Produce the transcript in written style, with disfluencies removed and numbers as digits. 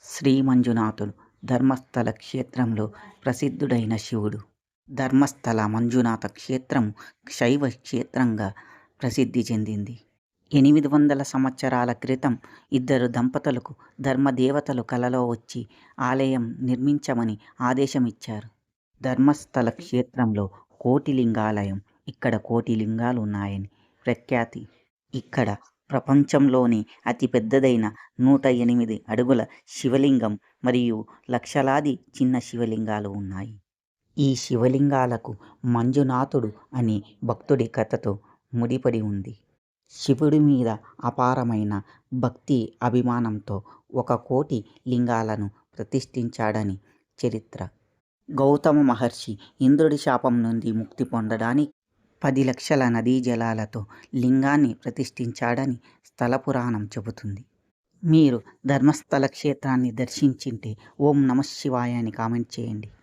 శ్రీ మంజునాథుడు ధర్మస్థల క్షేత్రంలో ప్రసిద్ధుడైన శివుడు. ధర్మస్థల మంజునాథ క్షేత్రం శైవ క్షేత్రంగా ప్రసిద్ధి చెందింది. 800 సంవత్సరాల క్రితం ఇద్దరు దంపతులకు ధర్మదేవతలు కలలో వచ్చి ఆలయం నిర్మించమని ఆదేశమిచ్చారు. ధర్మస్థల క్షేత్రంలో కోటి లింగాలయం, ఇక్కడ కోటి లింగాలు ఉన్నాయని ప్రఖ్యాతి. ఇక్కడ ప్రపంచంలోని అతి పెద్దదైన 108 అడుగుల శివలింగం మరియు లక్షలాది చిన్న శివలింగాలు ఉన్నాయి. ఈ శివలింగాలకు మంజునాథుడు అనే భక్తుడి కథతో ముడిపడి ఉంది. శివుడి మీద అపారమైన భక్తి అభిమానంతో 1,00,00,000 లింగాలను ప్రతిష్ఠించాడని చరిత్ర. గౌతమ మహర్షి ఇంద్రుడి శాపం నుండి ముక్తి పొందడానికి 10 లక్షల నదీ జలాలతో లింగాన్ని ప్రతిష్ఠించాడని స్థల పురాణం చెబుతుంది. మీరు ధర్మస్థల క్షేత్రాన్ని దర్శించింటే ఓం నమః శివాయ అని కామెంట్ చేయండి.